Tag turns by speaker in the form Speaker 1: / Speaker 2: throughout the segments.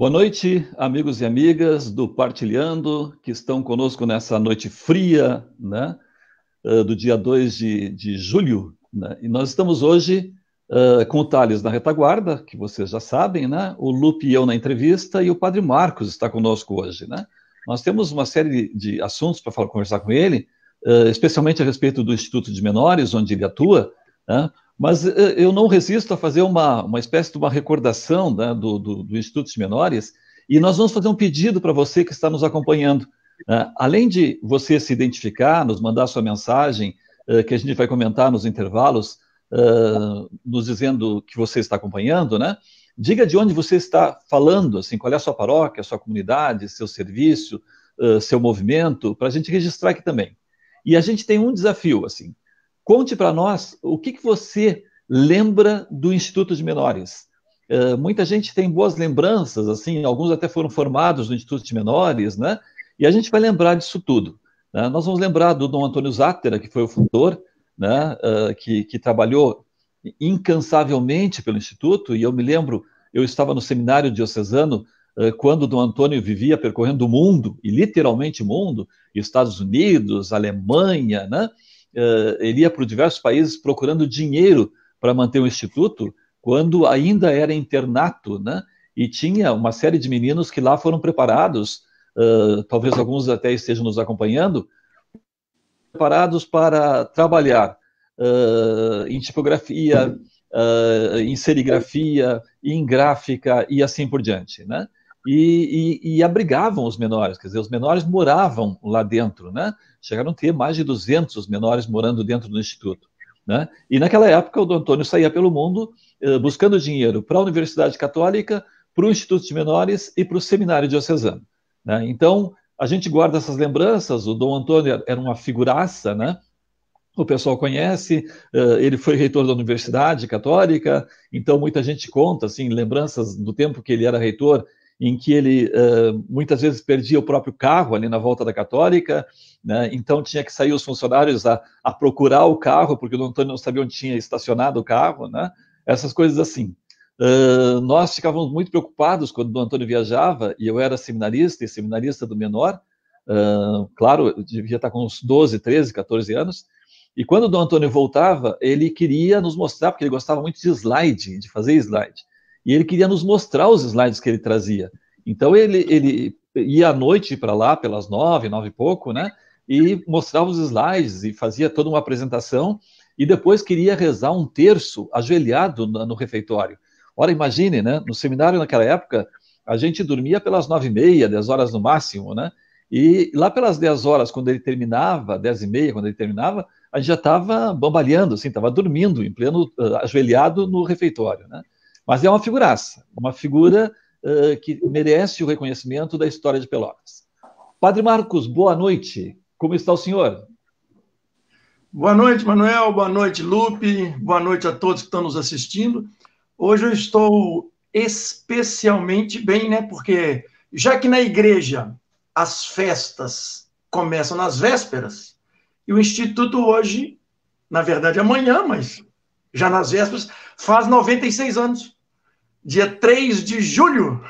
Speaker 1: Boa noite, amigos e amigas do Partilhando, que estão conosco nessa noite fria, né, do dia 2 de julho. Né, e nós estamos hoje com o Thales na retaguarda, que vocês já sabem, né, o Lupe e eu na entrevista, e o Padre Marcos está conosco hoje. Né. Nós temos uma série de assuntos para conversar com ele, especialmente a respeito do Instituto de Menores, onde ele atua, né. Mas eu não resisto a fazer uma espécie de uma recordação, né, do Instituto de Menores, e nós vamos fazer um pedido para você que está nos acompanhando. Né? Além de você se identificar, nos mandar sua mensagem, que a gente vai comentar nos intervalos, nos dizendo que você está acompanhando, né? Diga de onde você está falando, assim, qual é a sua paróquia, a sua comunidade, seu serviço, seu movimento, para a gente registrar aqui também. E a gente tem um desafio, assim. Conte para nós o que você lembra do Instituto de Menores. Muita gente tem boas lembranças, assim, alguns até foram formados no Instituto de Menores, né? E a gente vai lembrar disso tudo. Né? Nós vamos lembrar do Dom Antônio Zátera, que foi o fundador, né? Que trabalhou incansavelmente pelo Instituto, e eu me lembro, eu estava no seminário diocesano quando o Dom Antônio vivia percorrendo o mundo, e literalmente o mundo, Estados Unidos, Alemanha, né? Ele ia para diversos países procurando dinheiro para manter o instituto, quando ainda era internato, né? E tinha uma série de meninos que lá foram preparados, talvez alguns até estejam nos acompanhando, preparados para trabalhar em tipografia, em serigrafia, em gráfica e assim por diante, né? E abrigavam os menores, quer dizer, os menores moravam lá dentro, né? Chegaram a ter mais de 200 menores morando dentro do Instituto, né? E naquela época o Dom Antônio saía pelo mundo buscando dinheiro para a Universidade Católica, para o Instituto de Menores e para o Seminário Diocesano, né? Então, a gente guarda essas lembranças, o Dom Antônio era uma figuraça, né? O pessoal conhece, ele foi reitor da Universidade Católica, então muita gente conta, assim, lembranças do tempo que ele era reitor, em que ele muitas vezes perdia o próprio carro ali na volta da Católica, né? Então tinha que sair os funcionários a procurar o carro, porque o Dom Antônio não sabia onde tinha estacionado o carro, né? Essas coisas assim. Nós ficávamos muito preocupados quando o Dom Antônio viajava, e eu era seminarista e seminarista do menor, claro, eu devia estar com uns 12, 13, 14 anos, e quando o Dom Antônio voltava, ele queria nos mostrar, porque ele gostava muito de slide, de fazer slide, e ele queria nos mostrar os slides que ele trazia. Então ele ia à noite para lá, pelas 9, 9 e pouco, né? E mostrava os slides e fazia toda uma apresentação, e depois queria rezar um terço ajoelhado no refeitório. Ora, imagine, né? No seminário naquela época, a gente dormia pelas 9h30, 10 horas no máximo, né? E lá pelas 10 horas, quando ele terminava, 10h30, quando ele terminava, a gente já estava bambalhando, assim, estava dormindo, em pleno, ajoelhado no refeitório, né? Mas é uma figuraça, uma figura que merece o reconhecimento da história de Pelotas. Padre Marcos, boa noite. Como está o senhor?
Speaker 2: Boa noite, Manuel. Boa noite, Lupe. Boa noite a todos que estão nos assistindo. Hoje eu estou especialmente bem, né? Porque já que na igreja as festas começam nas vésperas, e o Instituto hoje, na verdade amanhã, mas já nas vésperas, faz 96 anos. Dia 3 de julho,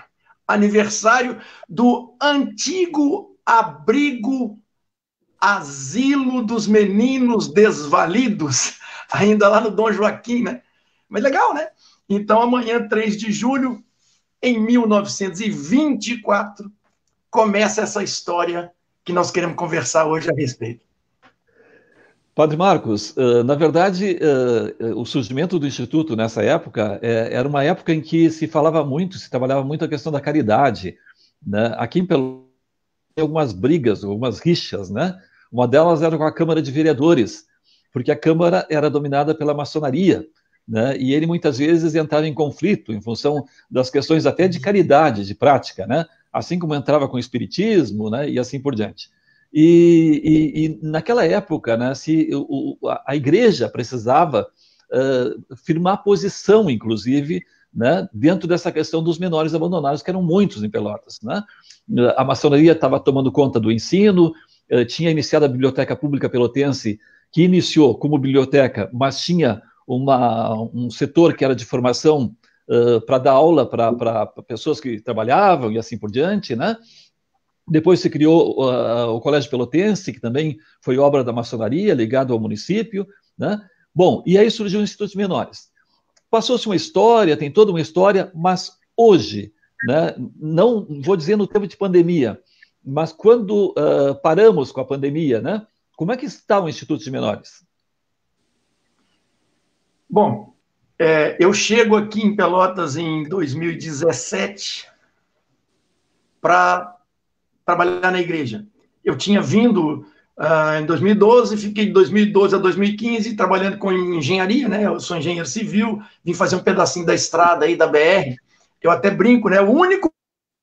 Speaker 2: aniversário do antigo abrigo Asilo dos Meninos Desvalidos, ainda lá no Dom Joaquim, né? Mas legal, né? Então, amanhã, 3 de julho, em 1924, começa essa história que nós queremos conversar hoje a respeito.
Speaker 1: Padre Marcos, na verdade, o surgimento do Instituto nessa época era uma época em que se falava muito, se trabalhava muito a questão da caridade, né? Aqui em Pelotas tem algumas brigas, algumas rixas, né? Uma delas era com a Câmara de Vereadores, porque a Câmara era dominada pela maçonaria, né? E ele muitas vezes entrava em conflito em função das questões até de caridade, de prática, né? Assim como entrava com o espiritismo, né? E assim por diante. E naquela época, né, a igreja precisava firmar posição, inclusive, né, dentro dessa questão dos menores abandonados, que eram muitos em Pelotas, né? A maçonaria estava tomando conta do ensino, tinha iniciado a Biblioteca Pública Pelotense, que iniciou como biblioteca, mas tinha um setor que era de formação para dar aula para pessoas que trabalhavam e assim por diante, né? Depois se criou o Colégio Pelotense, que também foi obra da maçonaria, ligado ao município, né? Bom, e aí surgiu o Instituto de Menores. Passou-se uma história, tem toda uma história, mas hoje, né, não vou dizer no tempo de pandemia, mas quando paramos com a pandemia, né, como é que está o Instituto de Menores?
Speaker 2: Bom, eu chego aqui em Pelotas em 2017 para trabalhar na igreja. Eu tinha vindo em 2012, fiquei de 2012 a 2015 trabalhando com engenharia, né? Eu sou engenheiro civil, vim fazer um pedacinho da estrada aí da BR. Eu até brinco, né? O único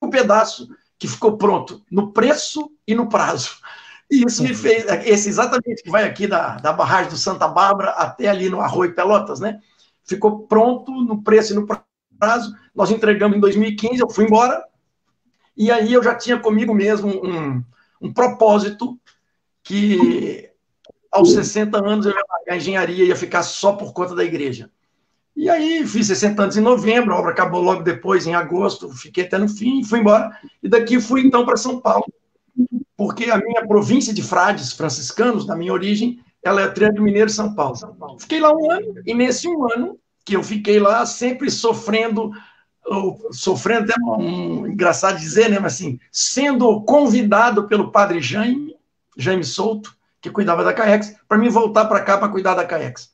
Speaker 2: pedaço que ficou pronto no preço e no prazo. E isso me fez, esse exatamente que vai aqui da barragem do Santa Bárbara até ali no Arroio Pelotas, né? Ficou pronto no preço e no prazo. Nós entregamos em 2015, eu fui embora. E aí eu já tinha comigo mesmo um propósito que aos 60 anos eu ia largar a engenharia e ia ficar só por conta da igreja. E aí fiz 60 anos em novembro, a obra acabou logo depois, em agosto, fiquei até no fim, fui embora. E daqui fui então para São Paulo, porque a minha província de frades franciscanos, da minha origem, ela é Triângulo Mineiro, São Paulo. Fiquei lá um ano, e nesse um ano que eu fiquei lá, sempre sofrendo até engraçado dizer, né, mas assim, sendo convidado pelo padre Jaime Souto, que cuidava da CAEX, para mim voltar para cá para cuidar da CAEX.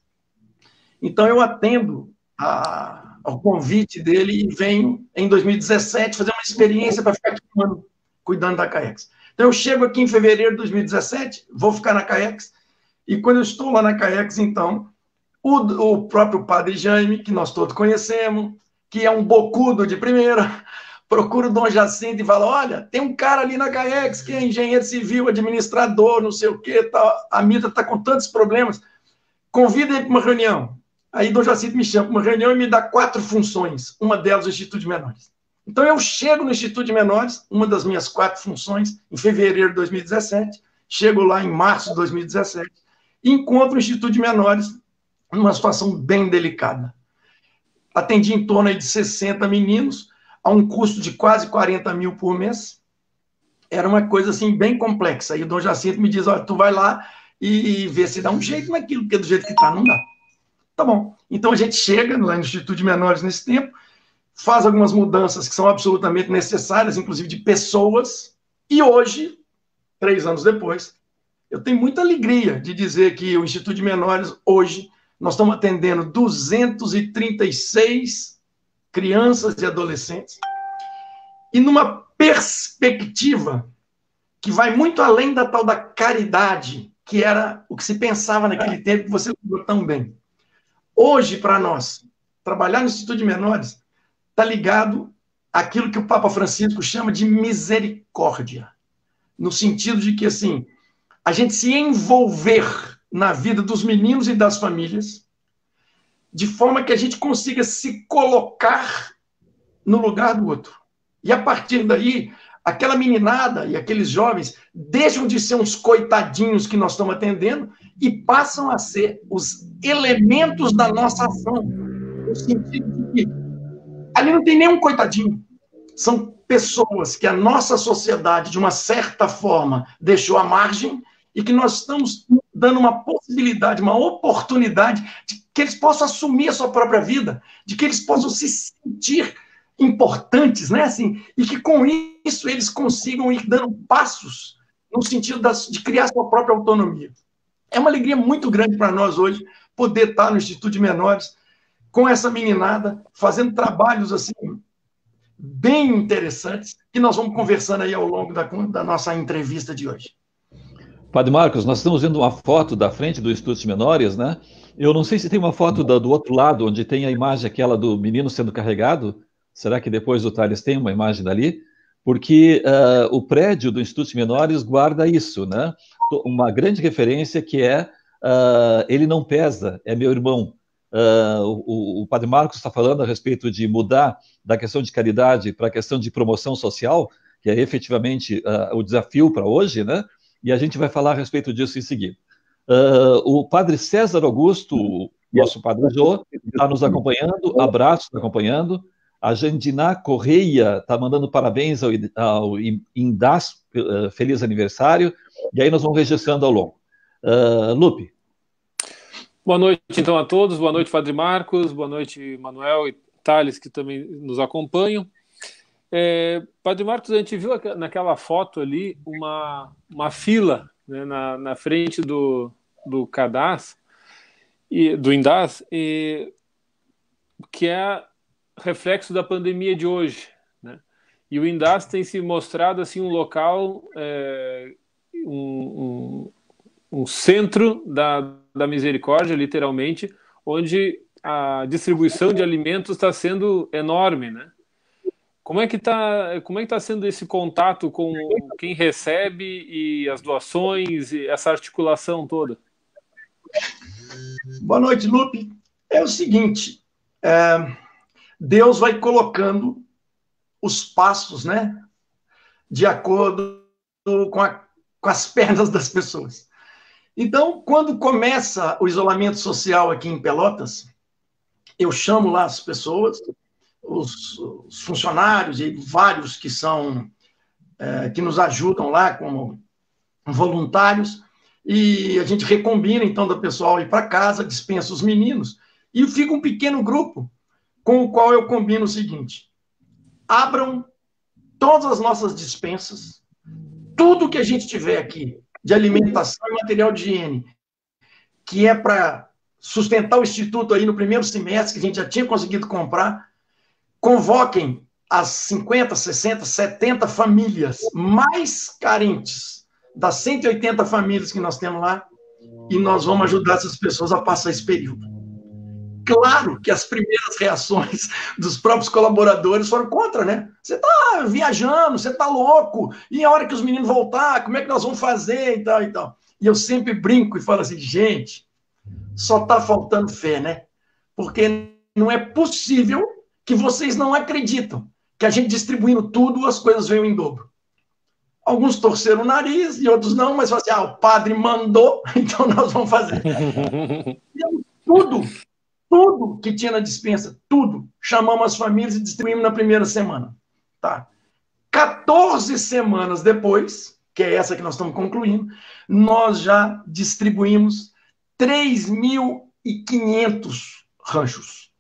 Speaker 2: Então eu atendo ao convite dele e venho em 2017 fazer uma experiência para ficar aqui um ano cuidando da CAEX. Então eu chego aqui em fevereiro de 2017, vou ficar na CAEX, e quando eu estou lá na CAEX, então, o próprio padre Jaime, que nós todos conhecemos, que é um bocudo de primeira, procura o Dom Jacinto e fala, olha, tem um cara ali na CAEX que é engenheiro civil, administrador, não sei o quê, tá, a Mita está com tantos problemas, convida ele para uma reunião. Aí Dom Jacinto me chama para uma reunião e me dá 4 funções, uma delas o Instituto de Menores. Então eu chego no Instituto de Menores, uma das minhas 4 funções, em fevereiro de 2017, chego lá em março de 2017, e encontro o Instituto de Menores numa situação bem delicada. Atendi em torno de 60 meninos, a um custo de quase 40 mil por mês. Era uma coisa assim bem complexa. E o Dom Jacinto me diz, olha, tu vai lá e vê se dá um jeito naquilo, porque do jeito que está, não dá. Tá bom. Então a gente chega lá no Instituto de Menores nesse tempo, faz algumas mudanças que são absolutamente necessárias, inclusive de pessoas, e hoje, 3 anos depois, eu tenho muita alegria de dizer que o Instituto de Menores, hoje, nós estamos atendendo 236 crianças e adolescentes, e numa perspectiva que vai muito além da tal da caridade, que era o que se pensava naquele tempo, que você lembrou tão bem. Hoje, para nós, trabalhar no Instituto de Menores está ligado àquilo que o Papa Francisco chama de misericórdia, no sentido de que, assim, a gente se envolver na vida dos meninos e das famílias, de forma que a gente consiga se colocar no lugar do outro. E, a partir daí, aquela meninada e aqueles jovens deixam de ser uns coitadinhos que nós estamos atendendo e passam a ser os elementos da nossa ação, no sentido de que ali não tem nenhum coitadinho. São pessoas que a nossa sociedade, de uma certa forma, deixou à margem e que nós estamos dando uma possibilidade, uma oportunidade de que eles possam assumir a sua própria vida, de que eles possam se sentir importantes, né? Assim, e que com isso eles consigam ir dando passos no sentido de criar sua própria autonomia. É uma alegria muito grande para nós hoje poder estar no Instituto de Menores com essa meninada, fazendo trabalhos assim bem interessantes, que nós vamos conversando aí ao longo da nossa entrevista de hoje.
Speaker 1: Padre Marcos, nós estamos vendo uma foto da frente do Instituto de Menores, né? Eu não sei se tem uma foto do outro lado, onde tem a imagem aquela do menino sendo carregado. Será que depois do Thales tem uma imagem dali? Porque o prédio do Instituto de Menores guarda isso, né? Uma grande referência que é ele não pesa, é meu irmão. O Padre Marcos está falando a respeito de mudar da questão de caridade para a questão de promoção social, que é efetivamente o desafio para hoje, né? E a gente vai falar a respeito disso em seguida. O Padre César Augusto, nosso Padre Jô, está nos acompanhando, abraço, está acompanhando. A Jandiná Correia está mandando parabéns ao Indas, feliz aniversário, e aí nós vamos registrando ao longo. Lupe.
Speaker 3: Boa noite, então, a todos. Boa noite, Padre Marcos. Boa noite, Manuel e Thales, que também nos acompanham. Padre Marcos, a gente viu naquela foto ali uma fila, né, na frente do CADAS, do Indas, que é reflexo da pandemia de hoje, né? E o Indas tem se mostrado assim um local, um centro da misericórdia, literalmente, onde a distribuição de alimentos está sendo enorme, né? Como é que tá sendo esse contato com quem recebe e as doações e essa articulação toda?
Speaker 2: Boa noite, Lupe. É o seguinte, Deus vai colocando os passos, né, de acordo com as pernas das pessoas. Então, quando começa o isolamento social aqui em Pelotas, eu chamo lá as pessoas, os funcionários e vários que nos ajudam lá como voluntários, e a gente recombina, então, do pessoal ir para casa, dispensa os meninos, e fica um pequeno grupo com o qual eu combino o seguinte: abram todas as nossas dispensas, tudo que a gente tiver aqui de alimentação e material de higiene, que é para sustentar o Instituto aí no primeiro semestre, que a gente já tinha conseguido comprar, convoquem as 50, 60, 70 famílias mais carentes das 180 famílias que nós temos lá, e nós vamos ajudar essas pessoas a passar esse período. Claro que as primeiras reações dos próprios colaboradores foram contra, né? Você está viajando, você está louco, e a hora que os meninos voltar, como é que nós vamos fazer e tal e tal. E eu sempre brinco e falo assim, gente, só está faltando fé, né? Porque não é possível que vocês não acreditam que a gente distribuindo tudo, as coisas veio em dobro. Alguns torceram o nariz e outros não, mas falaram assim, o padre mandou, então nós vamos fazer. Tudo que tinha na dispensa, tudo, chamamos as famílias e distribuímos na primeira semana. Tá? 14 semanas depois, que é essa que nós estamos concluindo, nós já distribuímos 3.500 ranchos,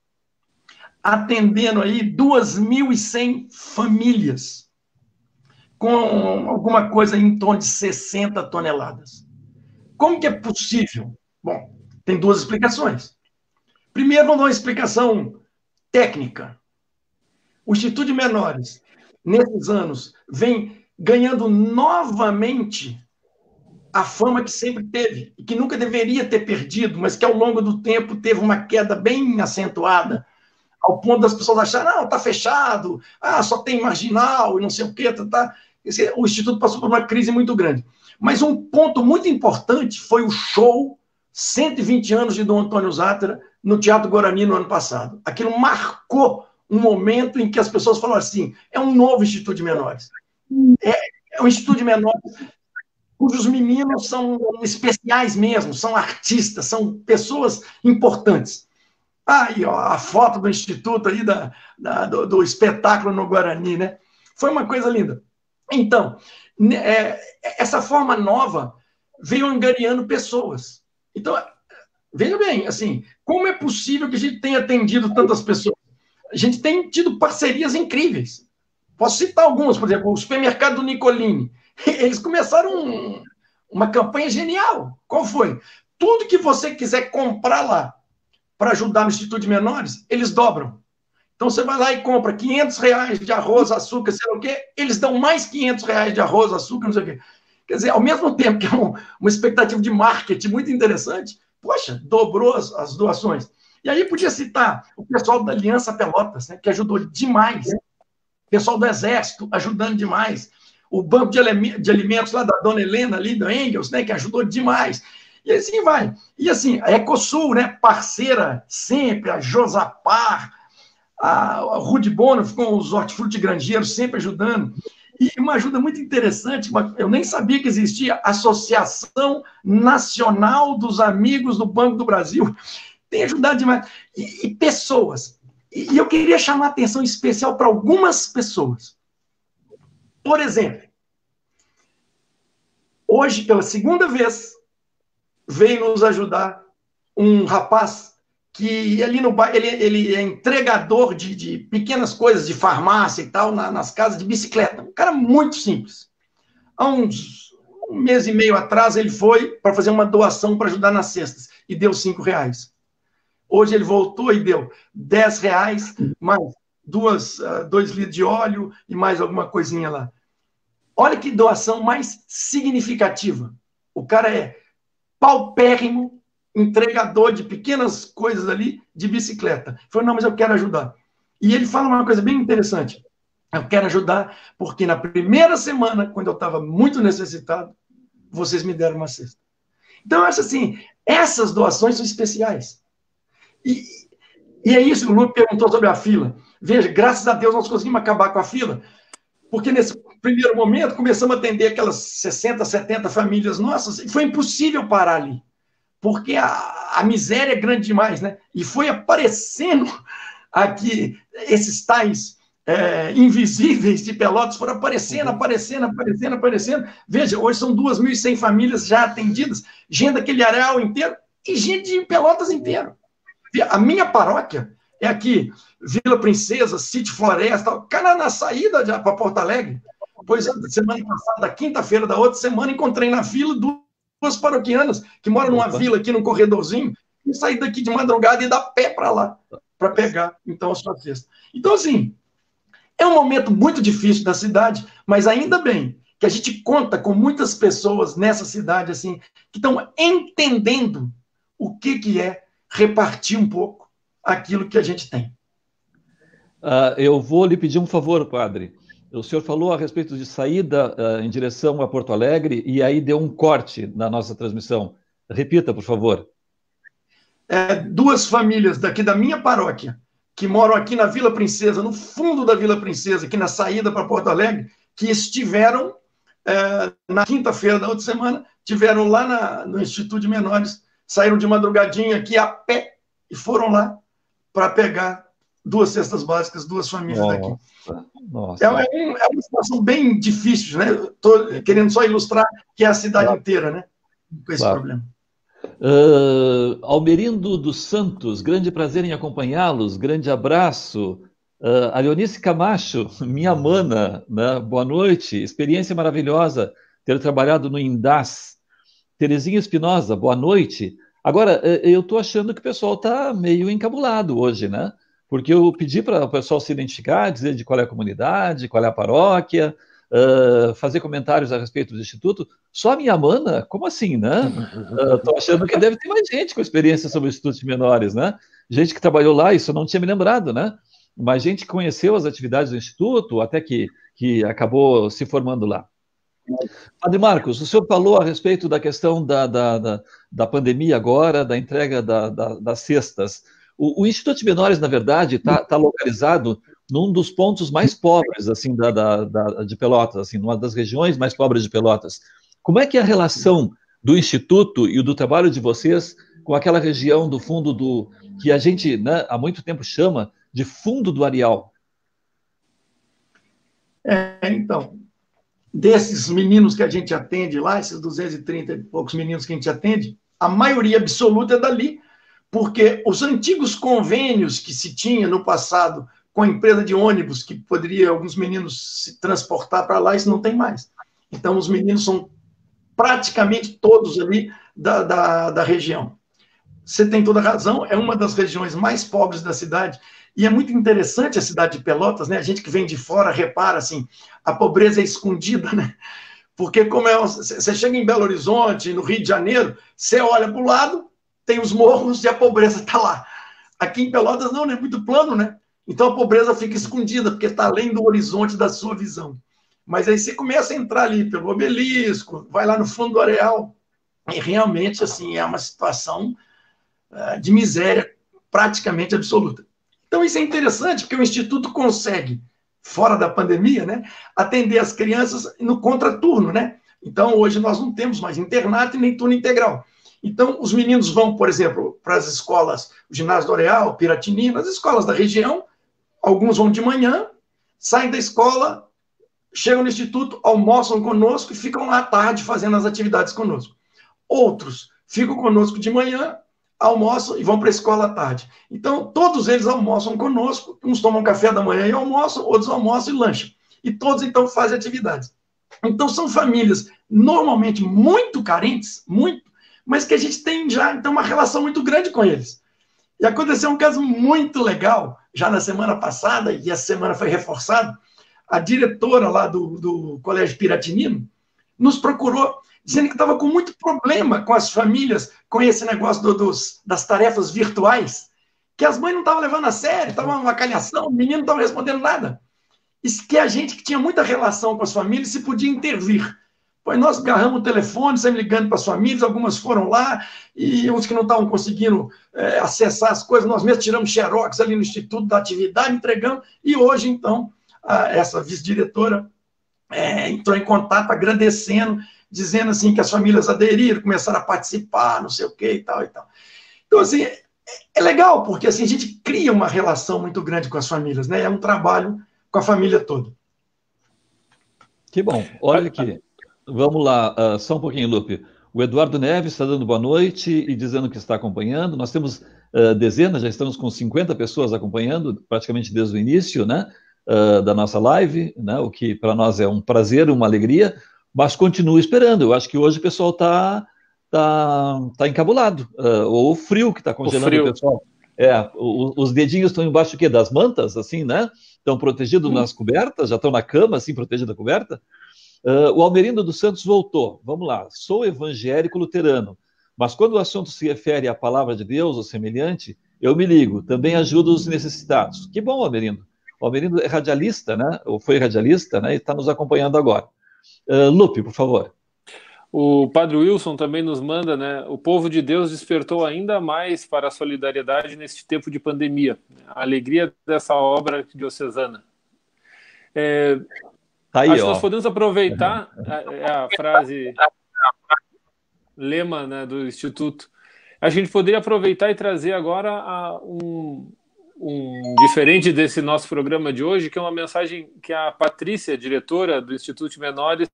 Speaker 2: atendendo aí 2.100 famílias, com alguma coisa em torno de 60 toneladas. Como que é possível? Bom, tem duas explicações. Primeiro, vamos dar uma explicação técnica. O Instituto de Menores, nesses anos, vem ganhando novamente a fama que sempre teve, e que nunca deveria ter perdido, mas que ao longo do tempo teve uma queda bem acentuada, ao ponto das pessoas acharem, não, está fechado, só tem marginal, e não sei o quê, tá. O Instituto passou por uma crise muito grande. Mas um ponto muito importante foi o show 120 anos de Dom Antônio Zátera no Teatro Guarani no ano passado. Aquilo marcou um momento em que as pessoas falaram assim, é um novo Instituto de Menores. É um Instituto de Menores cujos meninos são especiais mesmo, são artistas, são pessoas importantes. Aí, ó, a foto do Instituto aí do espetáculo no Guarani, né? Foi uma coisa linda. Então, essa forma nova veio angariando pessoas. Então, veja bem, assim, como é possível que a gente tenha atendido tantas pessoas? A gente tem tido parcerias incríveis. Posso citar algumas, por exemplo, o supermercado do Nicolini. Eles começaram uma campanha genial. Qual foi? Tudo que você quiser comprar lá para ajudar no Instituto de Menores, eles dobram. Então você vai lá e compra R$500 de arroz, açúcar, sei lá o quê, eles dão mais R$500 de arroz, açúcar, não sei o quê. Quer dizer, ao mesmo tempo que é uma expectativa de marketing muito interessante, poxa, dobrou as doações. E aí podia citar o pessoal da Aliança Pelotas, né, que ajudou demais. O pessoal do Exército ajudando demais. O Banco de Alimentos lá da Dona Helena, ali do Engels, né, que ajudou demais. E assim vai. E assim, a Ecosul, né, parceira sempre, a Josapar, a Rude Bono, com os hortifruti grangeiros sempre ajudando. E uma ajuda muito interessante, eu nem sabia que existia a Associação Nacional dos Amigos do Banco do Brasil. tem ajudado demais. E pessoas. E eu queria chamar atenção especial para algumas pessoas. Por exemplo, hoje, pela segunda vez, veio nos ajudar um rapaz que ali no bairro, ele é entregador de pequenas coisas, de farmácia e tal, nas casas de bicicleta. Um cara muito simples. Há um mês e meio atrás, ele foi para fazer uma doação para ajudar nas cestas e deu R$5. Hoje ele voltou e deu R$10, mais 2 litros de óleo e mais alguma coisinha lá. Olha que doação mais significativa. O cara é paupérrimo, entregador de pequenas coisas ali, de bicicleta. Ele falou, não, mas eu quero ajudar. E ele fala uma coisa bem interessante. Eu quero ajudar porque na primeira semana, quando eu estava muito necessitado, vocês me deram uma cesta. Então, eu acho assim, essas doações são especiais. E é isso, o Lupe perguntou sobre a fila. Veja, graças a Deus nós conseguimos acabar com a fila, porque nesse primeiro momento começamos a atender aquelas 60, 70 famílias nossas, e foi impossível parar ali, porque a miséria é grande demais, né? E foi aparecendo aqui, esses tais invisíveis de Pelotas foram aparecendo. Veja, hoje são 2.100 famílias já atendidas, gente daquele areal inteiro e gente de Pelotas inteiro. A minha paróquia é aqui, Vila Princesa, Sítio Floresta, cara, na saída para Porto Alegre. Pois, semana passada, quinta-feira da outra semana, encontrei na fila duas paroquianas que moram numa vila aqui, num corredorzinho, e saí daqui de madrugada e dar pé para lá, para pegar, então, a sua cesta. Então, assim, é um momento muito difícil da cidade, mas ainda bem que a gente conta com muitas pessoas nessa cidade, assim, que estão entendendo o que é repartir um pouco aquilo que a gente tem.
Speaker 1: Eu vou lhe pedir um favor, padre. O senhor falou a respeito de saída em direção a Porto Alegre e aí deu um corte na nossa transmissão. Repita, por favor.
Speaker 2: Duas famílias daqui da minha paróquia, que moram aqui na Vila Princesa, no fundo da Vila Princesa, aqui na saída para Porto Alegre, que estiveram, na quinta-feira da outra semana, estiveram lá no Instituto de Menores, saíram de madrugadinha aqui a pé e foram lá para pegar 2 cestas básicas, 2 famílias daqui.
Speaker 1: Nossa.
Speaker 2: É uma situação bem difícil, né? Estou querendo só ilustrar que é a cidade inteira, né? Com esse problema.
Speaker 1: Almerindo dos Santos, grande prazer em acompanhá-los, grande abraço. A Leonice Camacho, minha mana, né? Boa noite, experiência maravilhosa ter trabalhado no INDAS. Terezinha Espinosa, boa noite. Agora, eu estou achando que o pessoal está meio encabulado hoje, né? Porque eu pedi para o pessoal se identificar, dizer de qual é a comunidade, qual é a paróquia, fazer comentários a respeito do Instituto. Só a minha mana? Como assim, né? Estou achando que deve ter mais gente com experiência sobre o Instituto de Menores, né? Gente que trabalhou lá, isso eu não tinha me lembrado, né? Mas gente que conheceu as atividades do Instituto, até que acabou se formando lá. Padre Marcos, o senhor falou a respeito da questão da pandemia agora, da entrega das cestas. O Instituto de Menores, na verdade, está localizado num dos pontos mais pobres assim, de Pelotas, assim, numa das regiões mais pobres de Pelotas. Como é que é a relação do Instituto e do trabalho de vocês com aquela região do fundo que a gente, né, há muito tempo chama de fundo do Areal?
Speaker 2: Então, desses meninos que a gente atende lá, esses 230 e poucos meninos que a gente atende, a maioria absoluta é dali, porque os antigos convênios que se tinha no passado com a empresa de ônibus, que poderia alguns meninos se transportar para lá, isso não tem mais. Então, os meninos são praticamente todos ali da região. Você tem toda a razão, é uma das regiões mais pobres da cidade, e é muito interessante a cidade de Pelotas, né? A gente que vem de fora repara, assim, a pobreza é escondida, né? Porque como você chega em Belo Horizonte, no Rio de Janeiro, você olha para o lado, tem os morros e a pobreza está lá. Aqui em Pelotas não, é muito plano, né? Então a pobreza fica escondida, porque está além do horizonte da sua visão. Mas aí você começa a entrar ali pelo obelisco, vai lá no fundo do areal, e realmente, assim, é uma situação de miséria praticamente absoluta. Então isso é interessante, porque o Instituto consegue, fora da pandemia, né, atender as crianças no contraturno, né? Então hoje nós não temos mais internato e nem turno integral. Então, os meninos vão, por exemplo, para as escolas, o ginásio do Areal, Piratini, as escolas da região, alguns vão de manhã, saem da escola, chegam no instituto, almoçam conosco e ficam lá à tarde fazendo as atividades conosco. Outros ficam conosco de manhã, almoçam e vão para a escola à tarde. Então, todos eles almoçam conosco, uns tomam café da manhã e almoçam, outros almoçam e lancham. E todos, então, fazem atividades. Então, são famílias normalmente muito carentes, muito, mas que a gente tem já, então, uma relação muito grande com eles. E aconteceu um caso muito legal, já na semana passada, e essa semana foi reforçado, a diretora lá do Colégio Piratinino nos procurou, dizendo que estava com muito problema com as famílias, com esse negócio das tarefas virtuais, que as mães não estavam levando a sério, estava uma calhação, o menino não estava respondendo nada. E que a gente que tinha muita relação com as famílias se podia intervir. Pois nós agarramos o telefone, sempre ligando para as famílias, algumas foram lá, e uns que não estavam conseguindo acessar as coisas, nós mesmos tiramos xerox ali no Instituto da Atividade, entregamos, e hoje, então, essa vice-diretora entrou em contato agradecendo, dizendo assim que as famílias aderiram, começaram a participar, não sei o quê e tal e tal. Então, assim, é legal, porque assim, a gente cria uma relação muito grande com as famílias, né? É um trabalho com a família toda.
Speaker 1: Que bom. Olha aqui. Vamos lá, só um pouquinho, Lupe. O Eduardo Neves está dando boa noite e dizendo que está acompanhando. Nós temos dezenas, já estamos com 50 pessoas acompanhando, praticamente desde o início, né, da nossa live, né, o que para nós é um prazer, uma alegria, mas continuo esperando. Eu acho que hoje o pessoal está encabulado, ou o frio que está congelando o pessoal. Os dedinhos estão embaixo das mantas, assim, né? Estão protegidos nas cobertas, já estão na cama, assim, protegida a coberta. O Almerindo dos Santos voltou. Vamos lá. Sou evangélico luterano, mas quando o assunto se refere à palavra de Deus ou semelhante, eu me ligo. Também ajudo os necessitados. Que bom, Almerindo. O Almerindo é radialista, né? Ou foi radialista, né? E está nos acompanhando agora. Lupe, por favor.
Speaker 3: O Padre Wilson também nos manda, né? O povo de Deus despertou ainda mais para a solidariedade neste tempo de pandemia. A alegria dessa obra diocesana.
Speaker 1: Aí,
Speaker 3: acho que nós podemos aproveitar a frase lema, né, do Instituto. A gente poderia aproveitar e trazer agora um diferente desse nosso programa de hoje, que é uma mensagem que a Patrícia, diretora do Instituto de Menores,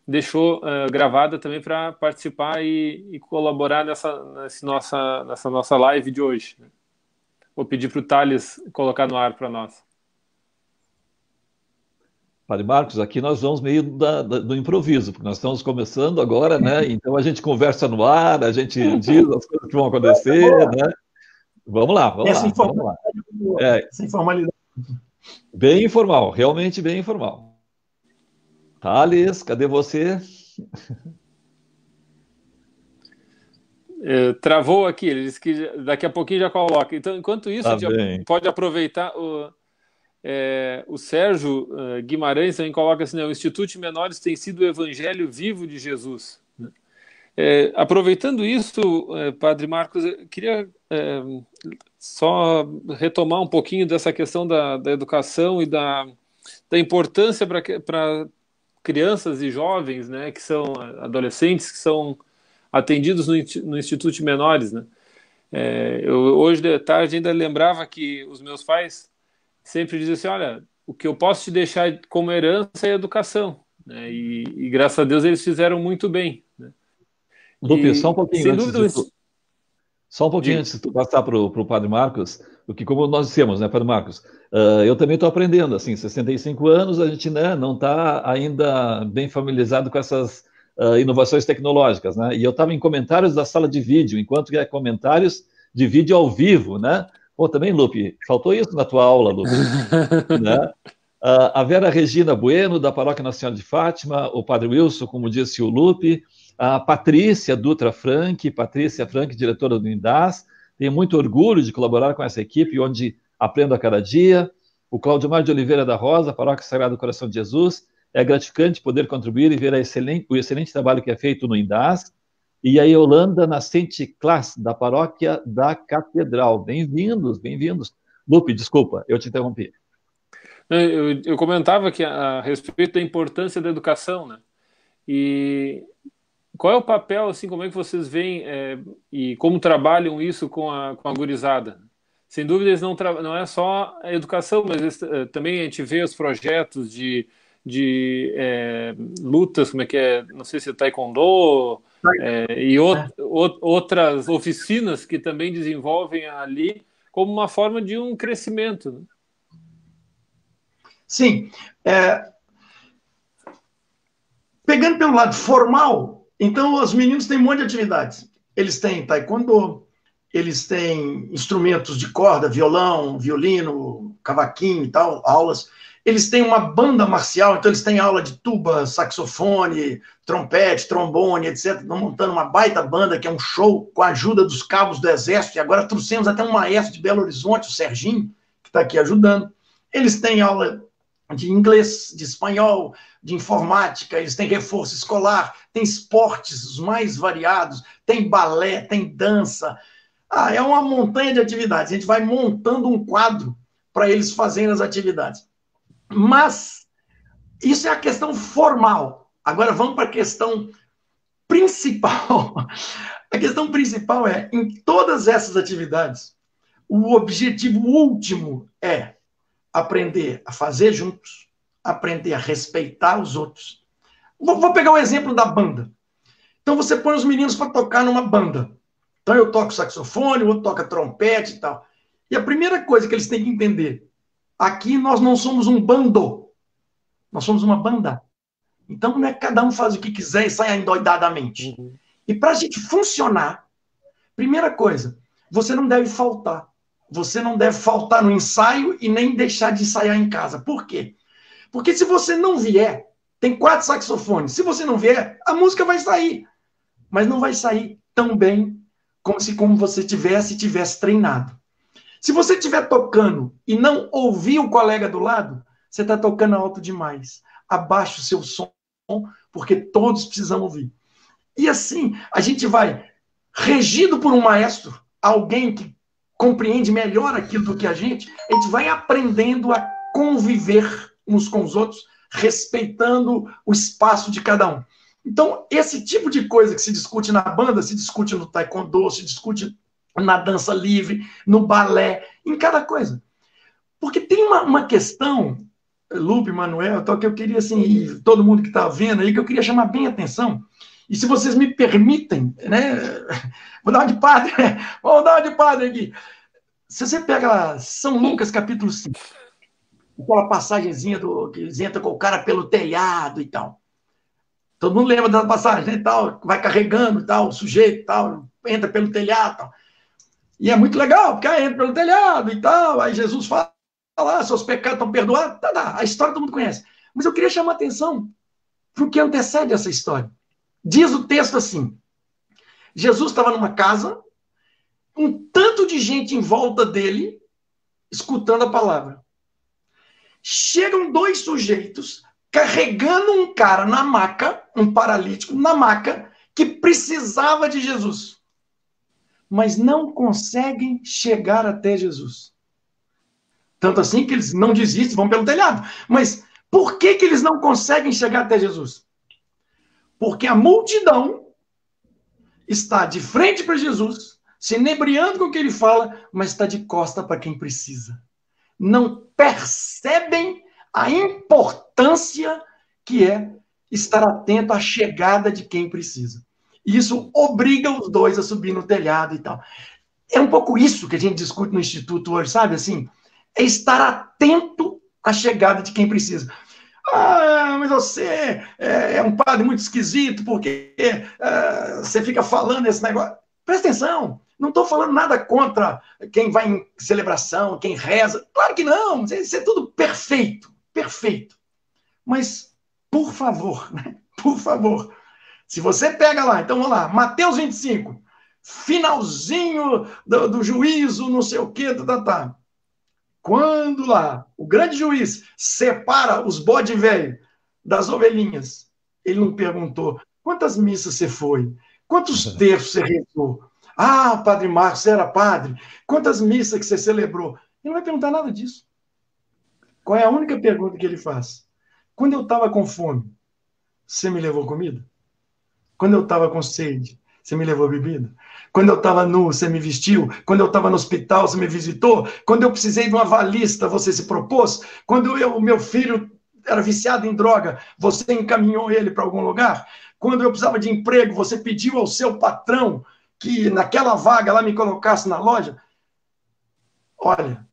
Speaker 3: deixou gravada também para participar e colaborar nessa nossa live de hoje. Vou pedir para o Thales colocar no ar para nós.
Speaker 1: Padre Marcos, aqui nós vamos meio do improviso, porque nós estamos começando agora, né? Então a gente conversa no ar, a gente diz as coisas que vão acontecer, né? Vamos lá, vamos lá.
Speaker 2: Essa informalidade.
Speaker 1: Bem informal, realmente bem informal. Thales, cadê você?
Speaker 3: Travou aqui, ele disse que daqui a pouquinho já coloca. Então, enquanto isso, a gente pode aproveitar o Sérgio Guimarães também coloca assim, né, o Instituto de Menores tem sido o evangelho vivo de Jesus. Aproveitando isso, Padre Marcos, eu queria só retomar um pouquinho dessa questão da educação e da importância para crianças e jovens, né, que são adolescentes, que são atendidos no Instituto de Menores. Né? Hoje de tarde ainda lembrava que os meus pais sempre diziam assim, olha, o que eu posso te deixar como herança é a educação. Né? E graças a Deus eles fizeram muito bem. Né?
Speaker 1: Lupe, só um pouquinho antes de tu passar para o Padre Marcos, porque como nós dissemos, né, Padre Marcos, eu também estou aprendendo, assim, 65 anos, a gente, né, não está ainda bem familiarizado com essas inovações tecnológicas, né, e eu estava em comentários da sala de vídeo, enquanto que é comentários de vídeo ao vivo, né, pô, também, Lupe, faltou isso na tua aula, Lupe, né? A Vera Regina Bueno, da Paróquia Nossa Senhora de Fátima, o Padre Wilson, como disse o Lupe, a Patrícia Dutra Frank, diretora do INDAS, tenho muito orgulho de colaborar com essa equipe, onde aprendo a cada dia. O Cláudio Mar de Oliveira da Rosa, Paróquia Sagrado Coração de Jesus, é gratificante poder contribuir e ver o excelente trabalho que é feito no INDAS. E a Yolanda Nascente Class, da Paróquia da Catedral. Bem-vindos, bem-vindos. Lupe, desculpa, eu te interrompi.
Speaker 3: Eu comentava que a respeito da importância da educação, né? E qual é o papel, assim, como é que vocês veem e como trabalham isso com a gurizada? Sem dúvida, eles não é só a educação, mas também a gente vê os projetos de lutas, como é que é? Não sei se é taekwondo, e outras oficinas que também desenvolvem ali como uma forma de um crescimento, né?
Speaker 2: Sim. Pegando pelo lado formal, então os meninos têm um monte de atividades. Eles têm taekwondo, eles têm instrumentos de corda, violão, violino, cavaquinho e tal, aulas. Eles têm uma banda marcial, então eles têm aula de tuba, saxofone, trompete, trombone, etc. Estão montando uma baita banda, que é um show com a ajuda dos cabos do Exército, e agora trouxemos até um maestro de Belo Horizonte, o Serginho, que está aqui ajudando. Eles têm aula de inglês, de espanhol, de informática, eles têm reforço escolar, tem esportes os mais variados, tem balé, tem dança. É uma montanha de atividades. A gente vai montando um quadro para eles fazerem as atividades. Mas isso é a questão formal. Agora vamos para a questão principal. A questão principal é, em todas essas atividades, o objetivo último é aprender a fazer juntos, aprender a respeitar os outros. Vou pegar o exemplo da banda. Então você põe os meninos para tocar numa banda. Então eu toco saxofone, o outro toca trompete e tal. E a primeira coisa que eles têm que entender, aqui nós não somos um bando, nós somos uma banda. Então não é cada um faz o que quiser e sai endoidadamente. Uhum. E para a gente funcionar, primeira coisa, você não deve faltar. Você não deve faltar no ensaio e nem deixar de ensaiar em casa. Por quê? Porque se você não vier, tem 4 saxofones, se você não vier, a música vai sair. Mas não vai sair tão bem como você tivesse treinado. Se você estiver tocando e não ouvir o colega do lado, você está tocando alto demais. Abaixa o seu som, porque todos precisam ouvir. E assim, a gente vai, regido por um maestro, alguém que compreende melhor aquilo do que a gente vai aprendendo a conviver uns com os outros, respeitando o espaço de cada um. Então, esse tipo de coisa que se discute na banda, se discute no taekwondo, se discute na dança livre, no balé, em cada coisa. Porque tem uma questão, Lupe, Manuel, que eu queria, assim, todo mundo que está vendo aí, que eu queria chamar bem a atenção. E se vocês me permitem, né? Vou dar uma de padre, vamos dar uma de padre aqui. Se você pega lá, São Lucas, capítulo 5, aquela passagenzinha que eles entram com o cara pelo telhado e tal. Todo mundo lembra da passagem, né, e tal, vai carregando e tal, o sujeito e tal, entra pelo telhado e tal. E é muito legal, porque aí entra pelo telhado e tal, aí Jesus fala, seus pecados estão perdoados, a história todo mundo conhece. Mas eu queria chamar a atenção para o que antecede essa história. Diz o texto assim, Jesus estava numa casa, um tanto de gente em volta dele, escutando a palavra. Chegam 2 sujeitos carregando um cara na maca, um paralítico na maca, que precisava de Jesus. Mas não conseguem chegar até Jesus. Tanto assim que eles não desistem, vão pelo telhado. Mas por que eles não conseguem chegar até Jesus? Porque a multidão está de frente para Jesus, se inebriando com o que ele fala, mas está de costa para quem precisa. Não percebem a importância que é estar atento à chegada de quem precisa. E isso obriga os 2 a subir no telhado e tal. É um pouco isso que a gente discute no Instituto hoje, sabe? Assim, é estar atento à chegada de quem precisa. Mas você é um padre muito esquisito, porque você fica falando esse negócio. Presta atenção, não estou falando nada contra quem vai em celebração, quem reza. Claro que não, isso é tudo perfeito, perfeito. Mas, por favor, né? Por favor, se você pega lá, então vamos lá, Mateus 25, finalzinho do juízo, não sei o quê, tá. Quando lá o grande juiz separa os bode velho das ovelhinhas, ele não perguntou quantas missas você foi, quantos terços você rezou. Padre Marcos, você era padre, quantas missas que você celebrou? Ele não vai perguntar nada disso. Qual é a única pergunta que ele faz? Quando eu estava com fome, você me levou comida? Quando eu estava com sede, você me levou bebida? Quando eu estava nu, você me vestiu? Quando eu estava no hospital, você me visitou? Quando eu precisei de um avalista, você se propôs? Quando o meu filho era viciado em droga, você encaminhou ele para algum lugar? Quando eu precisava de emprego, você pediu ao seu patrão que naquela vaga lá me colocasse na loja? Olha,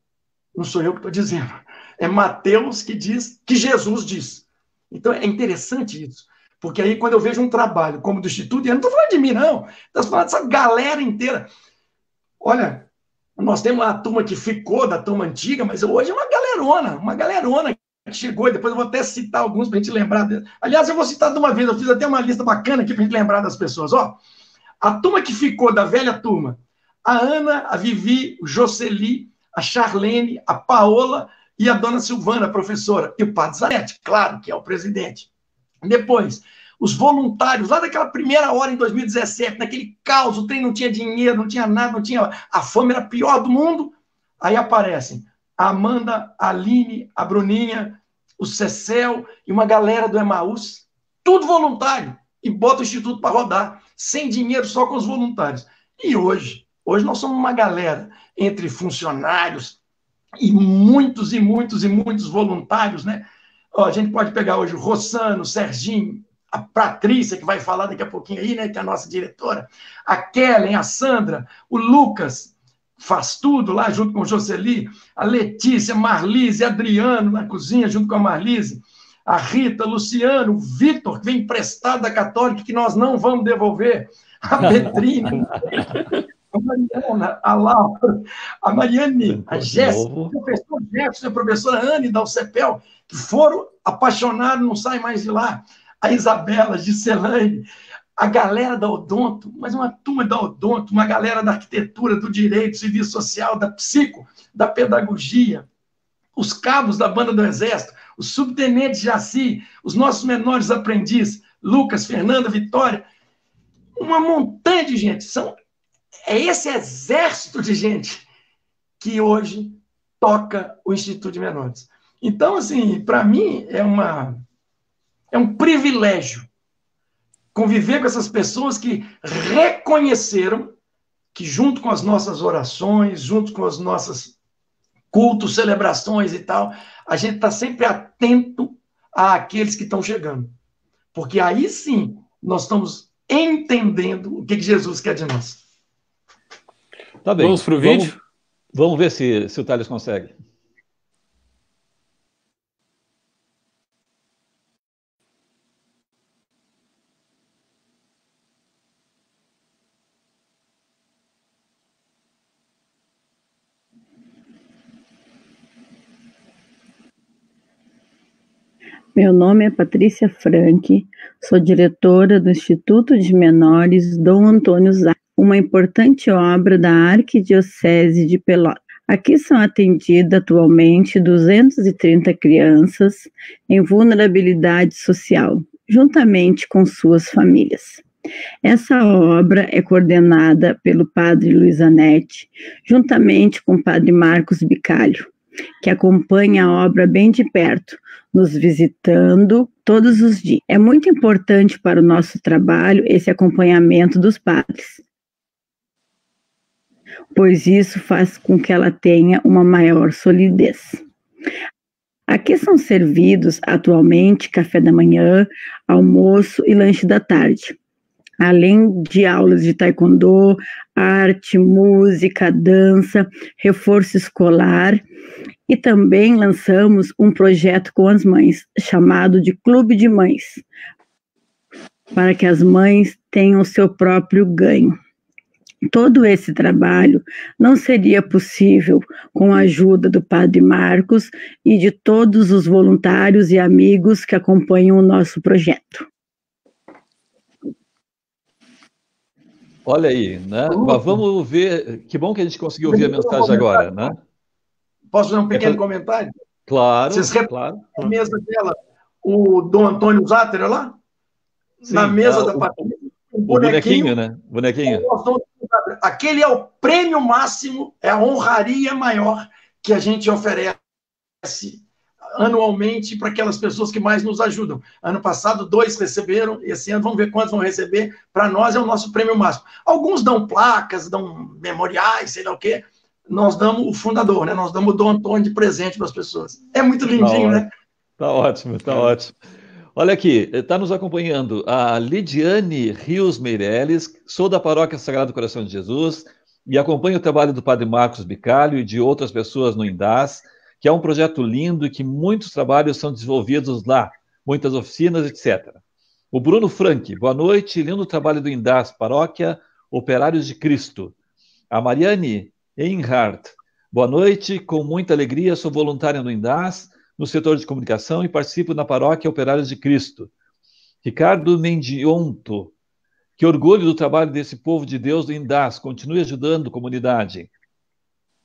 Speaker 2: não sou eu que estou dizendo. É Mateus que diz, que Jesus diz. Então é interessante isso. Porque aí, quando eu vejo um trabalho como o do Instituto, e eu não estou falando de mim, não. Estou falando dessa galera inteira. Olha, nós temos a turma que ficou da turma antiga, mas hoje é uma galerona que chegou, e depois eu vou até citar alguns para a gente lembrar. Aliás, eu vou citar de uma vez, eu fiz até uma lista bacana aqui para a gente lembrar das pessoas. Ó, a turma que ficou da velha turma, a Ana, a Vivi, o Jocely, a Charlene, a Paola e a dona Silvana, a professora, e o Padre Zanetti, claro, que é o presidente. Depois, os voluntários, lá daquela primeira hora em 2017, naquele caos, o trem não tinha dinheiro, não tinha nada, não tinha, a fome era a pior do mundo. Aí aparecem a Amanda, a Aline, a Bruninha, o Cecel e uma galera do Emaús, tudo voluntário, e bota o Instituto para rodar, sem dinheiro, só com os voluntários. E hoje nós somos uma galera, entre funcionários e muitos voluntários, né? Ó, a gente pode pegar hoje o Rossano, o Serginho, a Patrícia, que vai falar daqui a pouquinho aí, né, que é a nossa diretora, a Kellen, a Sandra, o Lucas, faz tudo lá junto com o Jocely, a Letícia, a Marlise, a Adriano na cozinha junto com a Marlise, a Rita, Luciano, o Vitor, que vem emprestado da Católica, que nós não vamos devolver, a Petrina, a Mariana, a Laura, a Mariane, a Jéssica, o professor Jefferson, a professora Anne da UCPEL, que foram apaixonados, não saem mais de lá, a Isabela, a Giselane, a galera da Odonto, mas uma turma da Odonto, uma galera da arquitetura, do direito, serviço social, da psico, da pedagogia, os cabos da banda do Exército, os subtenentes Jaci, os nossos menores aprendizes, Lucas, Fernanda, Vitória, uma montanha de gente. É esse exército de gente que hoje toca o Instituto de Menores. Então, assim, para mim é um privilégio conviver com essas pessoas que reconheceram que, junto com as nossas orações, junto com os nossos cultos, celebrações e tal, a gente está sempre atento àqueles que estão chegando. Porque aí sim nós estamos entendendo o que Jesus quer de nós.
Speaker 1: Tá bem.
Speaker 3: Vamos para o vídeo?
Speaker 1: Vamos ver se o Thales consegue.
Speaker 4: Meu nome é Patrícia Franck, sou diretora do Instituto de Menores Dom Antônio Zá, uma importante obra da Arquidiocese de Pelotas. Aqui são atendidas atualmente 230 crianças em vulnerabilidade social, juntamente com suas famílias. Essa obra é coordenada pelo Padre Luiz Zanetti, juntamente com o Padre Marcos Bicalho, que acompanha a obra bem de perto, nos visitando todos os dias. É muito importante para o nosso trabalho esse acompanhamento dos padres, pois isso faz com que ela tenha uma maior solidez. Aqui são servidos atualmente café da manhã, almoço e lanche da tarde, além de aulas de taekwondo, arte, música, dança, reforço escolar, e também lançamos um projeto com as mães, chamado de Clube de Mães, para que as mães tenham o seu próprio ganho. Todo esse trabalho não seria possível com a ajuda do Padre Marcos e de todos os voluntários e amigos que acompanham o nosso projeto.
Speaker 1: Olha aí, né? Mas vamos ver. Que bom que a gente conseguiu ouvir a mensagem agora, né?
Speaker 2: Posso fazer um pequeno comentário?
Speaker 1: Claro,
Speaker 2: Vocês
Speaker 1: claro.
Speaker 2: na mesa dela, o Dom Antônio Zátera lá?
Speaker 1: Sim,
Speaker 2: na mesa da Patrícia,
Speaker 1: o bonequinho, né? Bonequinho.
Speaker 2: Aquele é o prêmio máximo, é a honraria maior que a gente oferece anualmente para aquelas pessoas que mais nos ajudam. Ano passado, 2 receberam, esse ano vamos ver quantos vão receber. Para nós é o nosso prêmio máximo. Alguns dão placas, dão memoriais, sei lá o quê. Nós damos o fundador, né? Nós damos o Dom Antônio de presente para as pessoas. É muito lindinho, né?
Speaker 1: Tá ótimo, tá ótimo. Olha aqui, está nos acompanhando a Lidiane Rios Meirelles, sou da Paróquia Sagrado Coração de Jesus e acompanho o trabalho do Padre Marcos Bicalho e de outras pessoas no INDAS, que é um projeto lindo e que muitos trabalhos são desenvolvidos lá, muitas oficinas, etc. O Bruno Frank, boa noite, lindo trabalho do INDAS, Paróquia Operários de Cristo. A Mariane Einhardt, boa noite, com muita alegria, sou voluntária no INDAS, no setor de comunicação e participo na Paróquia Operários de Cristo. Ricardo Mendionto, que orgulho do trabalho desse povo de Deus do INDAS, continue ajudando a comunidade.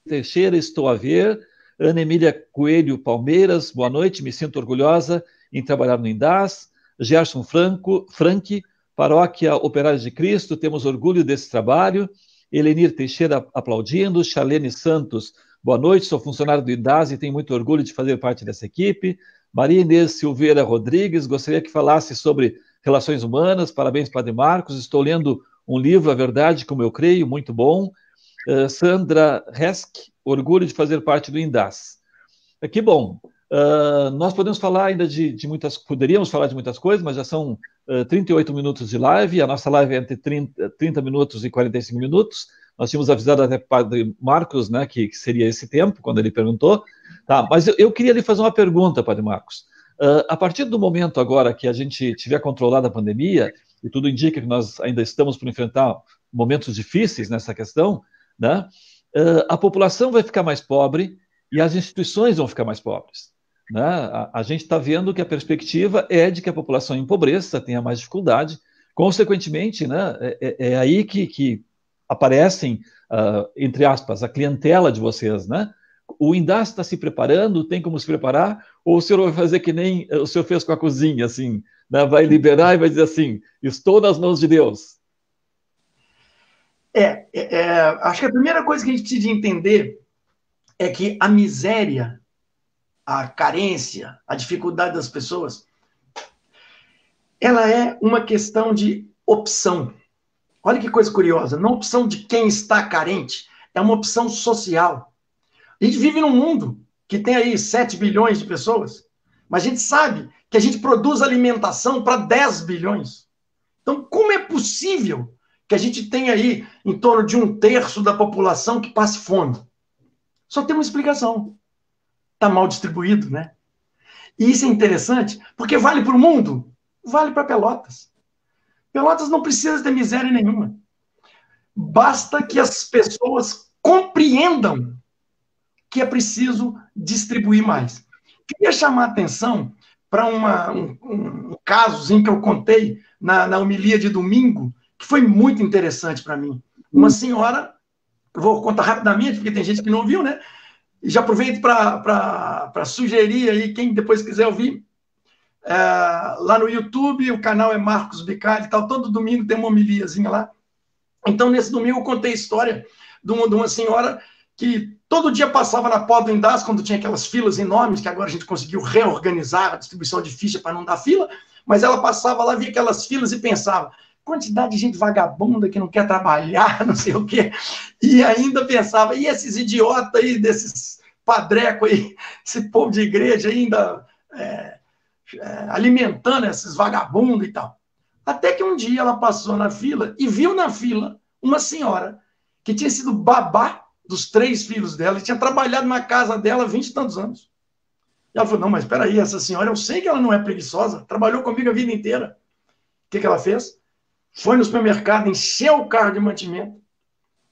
Speaker 1: Teixeira, estou a ver. Ana Emília Coelho Palmeiras, boa noite, me sinto orgulhosa em trabalhar no INDAS. Gerson Frank, Paróquia Operários de Cristo, temos orgulho desse trabalho. Elenir Teixeira aplaudindo. Charlene Santos, boa noite, sou funcionário do INDAS e tenho muito orgulho de fazer parte dessa equipe. Maria Inês Silveira Rodrigues, gostaria que falasse sobre relações humanas. Parabéns, Padre Marcos. Estou lendo um livro, A Verdade Como Eu Creio, muito bom. Sandra Resk, orgulho de fazer parte do INDAS. Que bom. Nós podemos falar ainda poderíamos falar de muitas coisas, mas já são 38 minutos de live. A nossa live é entre 30 minutos e 45 minutos. Nós tínhamos avisado até o Padre Marcos, né, que seria esse tempo, quando ele perguntou. Tá, mas eu queria lhe fazer uma pergunta, Padre Marcos. A partir do momento agora que a gente tiver controlado a pandemia, e tudo indica que nós ainda estamos por enfrentar momentos difíceis nessa questão, né, a população vai ficar mais pobre e as instituições vão ficar mais pobres. Né? A gente está vendo que a perspectiva é de que a população empobreça, tenha mais dificuldade. Consequentemente, né, é aí que aparecem, entre aspas, a clientela de vocês, né? O INDAS está se preparando, tem como se preparar, ou o senhor vai fazer que nem o senhor fez com a cozinha, assim, né? Vai liberar e vai dizer assim, estou nas mãos de Deus?
Speaker 2: Acho que a primeira coisa que a gente precisa entender é que a miséria, a carência, a dificuldade das pessoas, ela é uma questão de opção. Olha que coisa curiosa, não opção de quem está carente, é uma opção social. A gente vive num mundo que tem aí 7 bilhões de pessoas, mas a gente sabe que a gente produz alimentação para 10 bilhões. Então, como é possível que a gente tenha aí em torno de 1/3 da população que passe fome? Só tem uma explicação. Está mal distribuído, né? E isso é interessante, porque vale para o mundo, vale para Pelotas. Pelotas não precisa ter miséria nenhuma. Basta que as pessoas compreendam que é preciso distribuir mais. Queria chamar a atenção para um casozinho que eu contei na homilia de domingo, que foi muito interessante para mim. Uma senhora, vou contar rapidamente, porque tem gente que não ouviu, né? E já aproveito para sugerir aí, quem depois quiser ouvir, lá no YouTube, o canal é Marcos Bicalho e tal, todo domingo tem uma homiliazinha lá. Então, nesse domingo, eu contei a história de uma senhora que todo dia passava na porta do INDAS, quando tinha aquelas filas enormes, que agora a gente conseguiu reorganizar a distribuição de ficha para não dar fila, mas ela passava lá, via aquelas filas e pensava, quantidade de gente vagabunda que não quer trabalhar, não sei o quê, e ainda pensava, e esses idiotas aí, desses padrecos aí, esse povo de igreja ainda alimentando esses vagabundos e tal. Até que um dia ela passou na fila e viu na fila uma senhora que tinha sido babá dos 3 filhos dela e tinha trabalhado na casa dela há 20 e tantos anos. E ela falou, não, mas espera aí, essa senhora, eu sei que ela não é preguiçosa, trabalhou comigo a vida inteira. O que ela fez? Foi no supermercado, encheu o carro de mantimento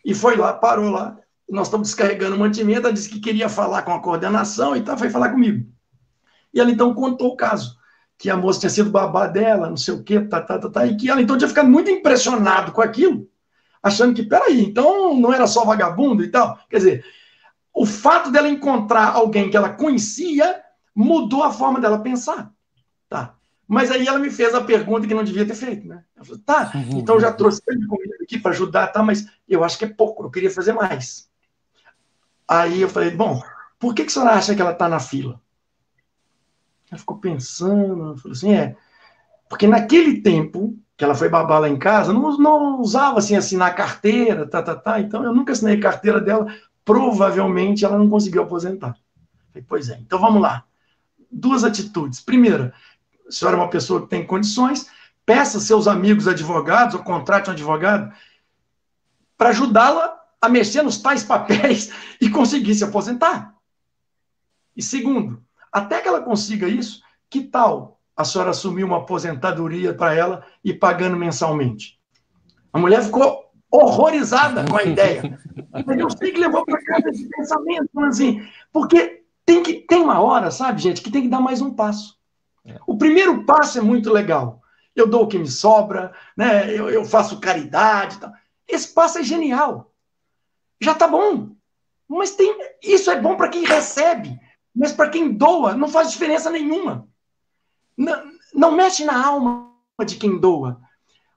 Speaker 2: e foi lá, parou lá. Nós estamos descarregando o mantimento, ela disse que queria falar com a coordenação e tal, foi falar comigo. E ela então contou o caso, que a moça tinha sido babá dela, não sei o quê, e que ela então tinha ficado muito impressionado com aquilo, achando que, peraí, então não era só vagabundo e tal. Quer dizer, o fato dela encontrar alguém que ela conhecia mudou a forma dela pensar. Tá. Mas aí ela me fez a pergunta que não devia ter feito, né? Ela falou, tá, então eu já trouxe comida aqui para ajudar, tá, mas eu acho que é pouco, eu queria fazer mais. Aí eu falei, bom, por que a senhora acha que ela está na fila? Ela ficou pensando, falou assim, porque naquele tempo que ela foi babar lá em casa, não usava assim, assinar carteira, então eu nunca assinei carteira dela, provavelmente ela não conseguiu aposentar. Falei, pois é, então vamos lá. 2 atitudes. Primeira, a senhora é uma pessoa que tem condições, peça seus amigos advogados, ou contrate um advogado, para ajudá-la a mexer nos tais papéis e conseguir se aposentar. E segundo, até que ela consiga isso, que tal a senhora assumir uma aposentadoria para ela e pagando mensalmente? A mulher ficou horrorizada com a ideia. Mas eu sei que levou para casa esse pensamento, assim, porque tem uma hora, sabe, gente, que tem que dar mais um passo. O primeiro passo é muito legal. Eu dou o que me sobra, né? Eu faço caridade. Tal. Esse passo é genial. Já está bom. Mas isso é bom para quem recebe. Mas para quem doa, não faz diferença nenhuma. Não mexe na alma de quem doa.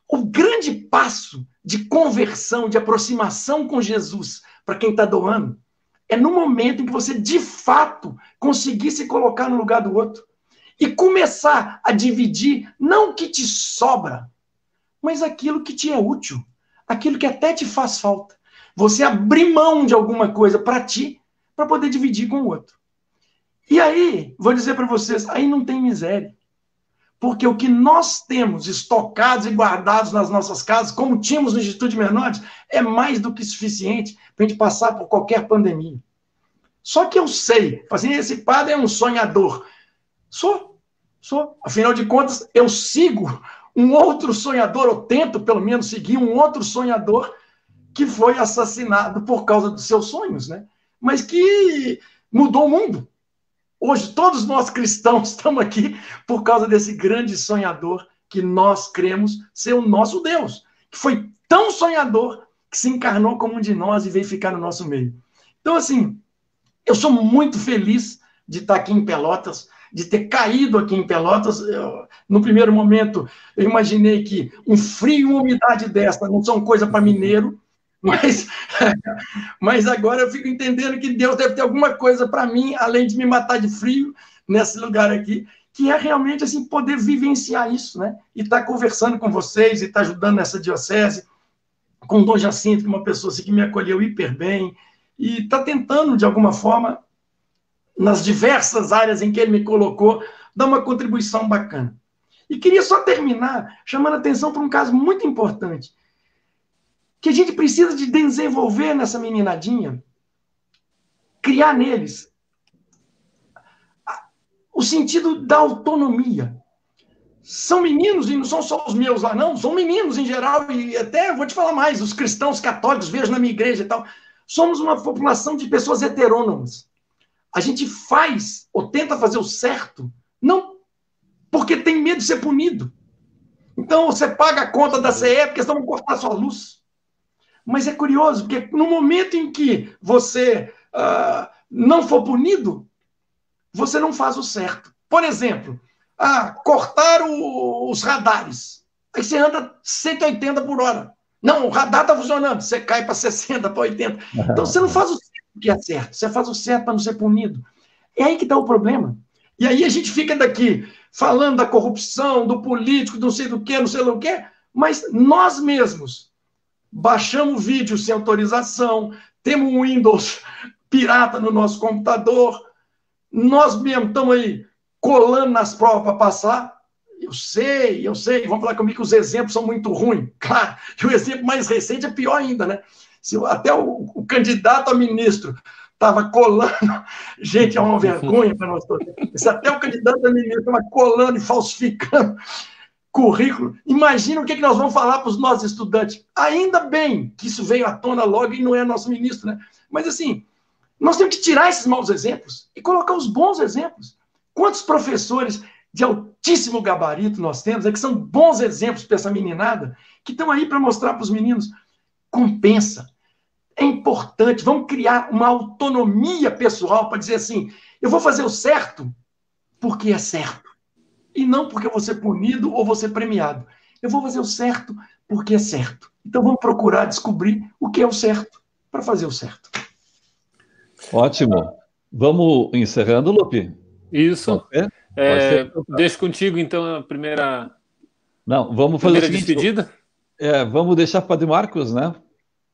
Speaker 2: O grande passo de conversão, de aproximação com Jesus, para quem está doando, é no momento em que você, de fato, conseguir se colocar no lugar do outro. E começar a dividir, não o que te sobra, mas aquilo que te é útil. Aquilo que até te faz falta. Você abrir mão de alguma coisa para ti, para poder dividir com o outro. E aí, vou dizer para vocês, aí não tem miséria. Porque o que nós temos estocados e guardados nas nossas casas, como tínhamos no Instituto de Menores, é mais do que suficiente para a gente passar por qualquer pandemia. Só que eu sei, assim, esse padre é um sonhador. Sou. Afinal de contas, eu sigo um outro sonhador, ou tento pelo menos seguir um outro sonhador que foi assassinado por causa dos seus sonhos, né? Mas que mudou o mundo. Hoje, todos nós cristãos estamos aqui por causa desse grande sonhador que nós cremos ser o nosso Deus, que foi tão sonhador que se encarnou como um de nós e veio ficar no nosso meio. Então, assim, eu sou muito feliz de estar aqui em Pelotas, de ter caído aqui em Pelotas. No primeiro momento, eu imaginei que um frio e uma umidade dessa não são coisa para mineiro, mas agora eu fico entendendo que Deus deve ter alguma coisa para mim, além de me matar de frio nesse lugar aqui, que é realmente assim, poder vivenciar isso, né? E estar conversando com vocês, e estar ajudando nessa diocese, com o Dom Jacinto, que é uma pessoa assim, que me acolheu hiper bem, e está tentando, de alguma forma, nas diversas áreas em que ele me colocou, dar uma contribuição bacana. E queria só terminar chamando a atenção para um caso muito importante, que a gente precisa de desenvolver nessa meninadinha, criar neles o sentido da autonomia. São meninos, e não são só os meus lá, não, são meninos em geral, e até, vou te falar mais, os cristãos católicos, vejo na minha igreja e tal, somos uma população de pessoas heterônomas. A gente faz, ou tenta fazer o certo, não porque tem medo de ser punido. Então, você paga a conta da CE porque senão vão cortar sua luz. Mas é curioso, porque no momento em que você não for punido, você não faz o certo. Por exemplo, cortar os radares. Aí você anda 180 por hora. Não, o radar está funcionando. Você cai para 60, para 80. Então, você não faz o certo que é certo. Você faz o certo para não ser punido. É aí que está o problema. E aí a gente fica daqui falando da corrupção, do político, não sei do que, não sei do que, mas nós mesmos baixamos vídeo sem autorização, temos um Windows pirata no nosso computador, nós mesmos estamos aí colando nas provas para passar. Eu sei, vamos falar comigo que os exemplos são muito ruins. Claro, e o exemplo mais recente é pior ainda, né? Se até o candidato a ministro estava colando, gente, é uma vergonha para nós todos. Se até o candidato a ministro estava colando e falsificando currículo, imagina o que nós vamos falar para os nossos estudantes. Ainda bem que isso veio à tona logo e não é nosso ministro, né? Mas assim, nós temos que tirar esses maus exemplos e colocar os bons exemplos. Quantos professores de altíssimo gabarito nós temos, que são bons exemplos para essa meninada, que estão aí para mostrar para os meninos, compensa, é importante, vamos criar uma autonomia pessoal para dizer assim, eu vou fazer o certo porque é certo, e não porque eu vou ser punido ou vou ser premiado. Eu vou fazer o certo porque é certo. Então vamos procurar descobrir o que é o certo para fazer o certo.
Speaker 1: Ótimo. Vamos encerrando, Lupe?
Speaker 3: Isso. Deixo contigo, então, a primeira...
Speaker 1: Não, vamos fazer o seguinte,
Speaker 3: despedida?
Speaker 1: Vamos deixar para o Padre Marcos, né?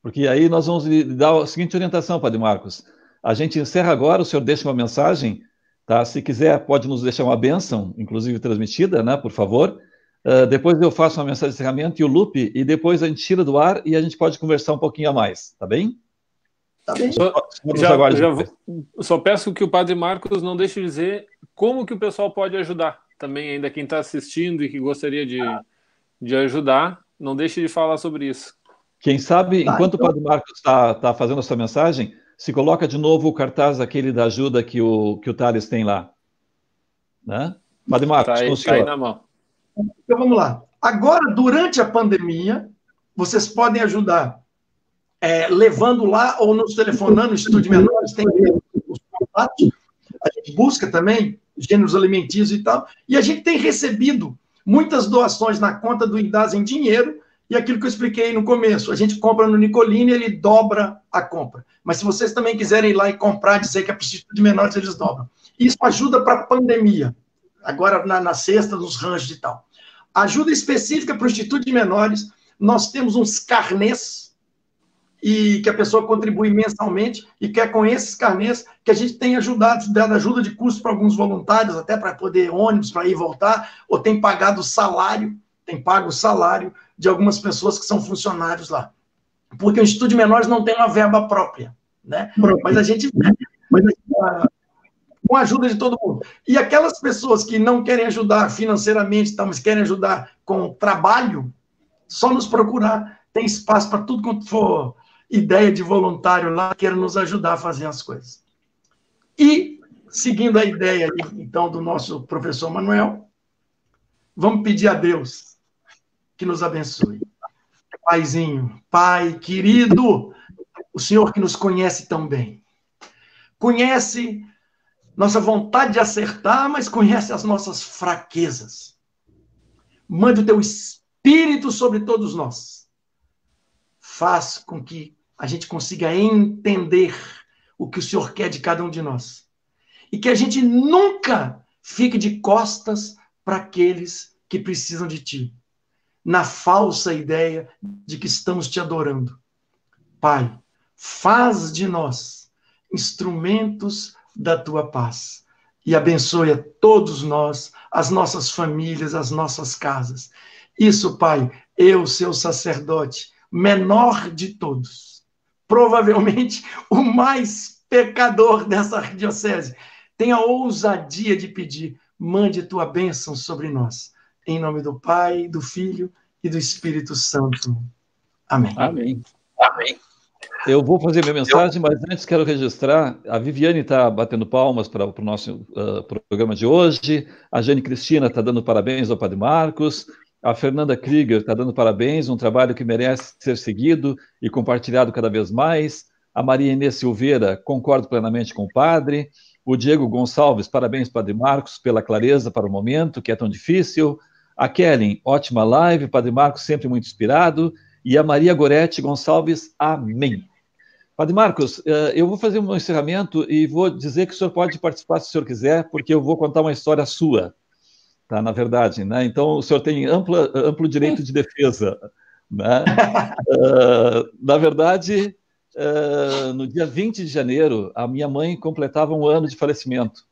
Speaker 1: Porque aí nós vamos lhe dar a seguinte orientação, Padre Marcos. A gente encerra agora, o senhor deixa uma mensagem, tá? Se quiser, pode nos deixar uma bênção, inclusive transmitida, né? Por favor. Depois eu faço uma mensagem de encerramento e o Lupe, e depois a gente tira do ar e a gente pode conversar um pouquinho a mais, tá bem?
Speaker 2: Tá bem.
Speaker 3: Só peço que o Padre Marcos não deixe de dizer como que o pessoal pode ajudar. Também, ainda quem está assistindo e que gostaria de ajudar, não deixe de falar sobre isso.
Speaker 1: Quem sabe, enquanto o Padre Marcos está fazendo a sua mensagem, se coloca de novo o cartaz aquele da ajuda que o Thales tem lá. Né? Padre Marcos, com o senhor.
Speaker 3: Tá aí na mão.
Speaker 2: Então vamos lá. Agora, durante a pandemia, vocês podem ajudar levando lá ou nos telefonando, Estúdio Menores, tem os contatos. A gente busca também gêneros alimentícios e tal. E a gente tem recebido muitas doações na conta do Indas em dinheiro. E aquilo que eu expliquei no começo, a gente compra no Nicolini e ele dobra a compra. Mas se vocês também quiserem ir lá e comprar, dizer que é para o Instituto de Menores, eles dobram. Isso ajuda para a pandemia, agora na sexta, dos ranchos e tal. Ajuda específica para o Instituto de Menores, nós temos uns carnês, e que a pessoa contribui mensalmente, e que é com esses carnês que a gente tem ajudado, dado ajuda de custo para alguns voluntários, até para poder ônibus, para ir e voltar, ou tem pagado o salário, tem pago o salário de algumas pessoas que são funcionários lá. Porque o Instituto de Menores não tem uma verba própria, né? Mas a gente com a ajuda de todo mundo. E aquelas pessoas que não querem ajudar financeiramente, mas querem ajudar com trabalho, só nos procurar. Tem espaço para tudo quanto for ideia de voluntário lá, queira nos ajudar a fazer as coisas. E, seguindo a ideia, então, do nosso professor Manuel, vamos pedir a Deus que nos abençoe. Paizinho, Pai querido, o Senhor que nos conhece tão bem, conhece nossa vontade de acertar, mas conhece as nossas fraquezas. Mande o teu Espírito sobre todos nós. Faz com que a gente consiga entender o que o Senhor quer de cada um de nós. E que a gente nunca fique de costas para aqueles que precisam de ti, na falsa ideia de que estamos te adorando. Pai, faz de nós instrumentos da tua paz e abençoe a todos nós, as nossas famílias, as nossas casas. Isso, Pai, eu, seu sacerdote, menor de todos, provavelmente o mais pecador dessa diocese, tenha a ousadia de pedir, mande tua bênção sobre nós. Em nome do Pai, do Filho e do Espírito Santo. Amém.
Speaker 1: Amém. Amém. Eu vou fazer minha mensagem, mas antes quero registrar, a Viviane está batendo palmas para o nosso programa de hoje, a Jane Cristina está dando parabéns ao Padre Marcos, a Fernanda Krieger está dando parabéns, um trabalho que merece ser seguido e compartilhado cada vez mais, a Maria Inês Silveira, concordo plenamente com o padre, o Diego Gonçalves, parabéns, Padre Marcos, pela clareza para o momento, que é tão difícil, a Kellen, ótima live, Padre Marcos sempre muito inspirado, e a Maria Goretti Gonçalves, amém. Padre Marcos, eu vou fazer um encerramento e vou dizer que o senhor pode participar se o senhor quiser, porque eu vou contar uma história sua, tá, na verdade, né? Então o senhor tem amplo direito de defesa, né? Na verdade, no dia 20 de janeiro, a minha mãe completava 1 ano de falecimento.